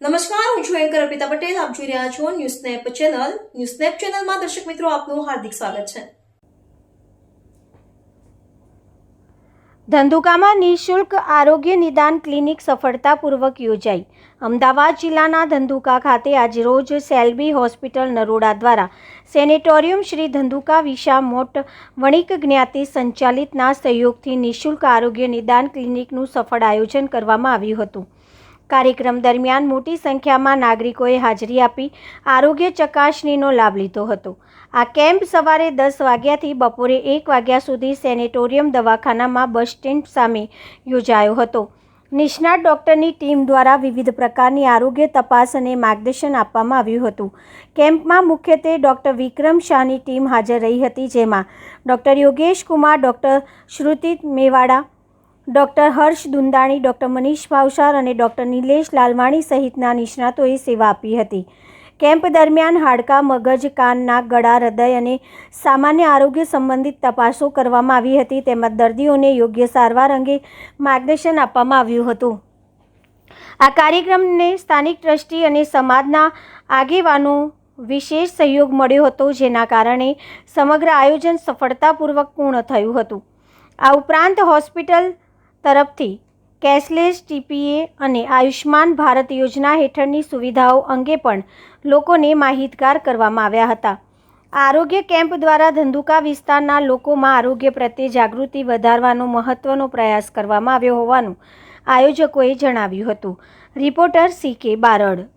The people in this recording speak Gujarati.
નમસ્કાર, હું છું એન્કર અર્પિતા પટેલ. આપ જોઈ રહ્યા છો ન્યૂઝનેપ ચેનલ. ન્યૂઝનેપ ચેનલમાં દર્શક મિત્રો આપનું હાર્દિક સ્વાગત છે. ધંધુકામાં નિઃશુલ્ક આરોગ્ય નિદાન ક્લિનિક સફળતાપૂર્વક યોજાઈ. અમદાવાદ જિલ્લાના ધંધુકા ખાતે આજરોજ સેલ્બી હોસ્પિટલ નરોડા દ્વારા સેનેટોરિયમ શ્રી ધંધુકા વિશા મોટ વણિક જ્ઞાતિ સંચાલિતના સહયોગથી નિઃશુલ્ક આરોગ્ય નિદાન ક્લિનિકનું સફળ આયોજન કરવામાં આવ્યું હતું. કાર્યક્રમ દરમિયાન મોટી સંખ્યામાં નાગરિકોએ હાજરી આપી આરોગ્ય ચકાસણીનો લાભ લીધો હતો. આ કેમ્પ સવારે 10 વાગ્યાથી બપોરે 1 વાગ્યા સુધી સેનેટોરિયમ દવાખાનામાં બસ સ્ટેન્ડ સામે યોજાયો હતો. નિષ્ણાત ડૉક્ટરની ટીમ દ્વારા વિવિધ પ્રકારની આરોગ્ય તપાસ અને માર્ગદર્શન આપવામાં આવ્યું હતું. કેમ્પમાં મુખ્યત્વે ડૉક્ટર વિક્રમ શાહની ટીમ હાજર રહી હતી, જેમાં ડૉક્ટર યોગેશ કુમાર, ડૉક્ટર શ્રુતિ મેવાડા, ડૉક્ટર હર્ષ દુંદાણી, ડૉક્ટર મનીષ ભાવસાર અને ડૉક્ટર નિલેશ લાલવાણી સહિતના નિષ્ણાતોએ સેવા આપી હતી. કેમ્પ દરમિયાન હાડકાં, મગજ, કાન, નાક, ગળા, હૃદય અને સામાન્ય આરોગ્ય સંબંધિત તપાસો કરવામાં આવી હતી, તેમજ દર્દીઓને યોગ્ય સારવાર અંગે માર્ગદર્શન આપવામાં આવ્યું હતું. આ કાર્યક્રમને સ્થાનિક ટ્રસ્ટી અને સમાજના આગેવાનો વિશેષ સહયોગ મળ્યો હતો, જેના કારણે સમગ્ર આયોજન સફળતાપૂર્વક પૂર્ણ થયું હતું. આ ઉપરાંત હોસ્પિટલ તરફથી કેશલેસ ટીપીએ અને આયુષ્માન ભારત યોજના હેઠળની સુવિધાઓ અંગે પણ લોકોને માહિતગાર કરવામાં આવ્યા હતા. આરોગ્ય કેમ્પ દ્વારા ધંધુકા વિસ્તારના લોકોમાં આરોગ્ય પ્રત્યે જાગૃતિ વધારવાનો મહત્વનો પ્રયાસ કરવામાં આવ્યો હોવાનું આયોજકોએ જણાવ્યું હતું. Reporter CK Barad.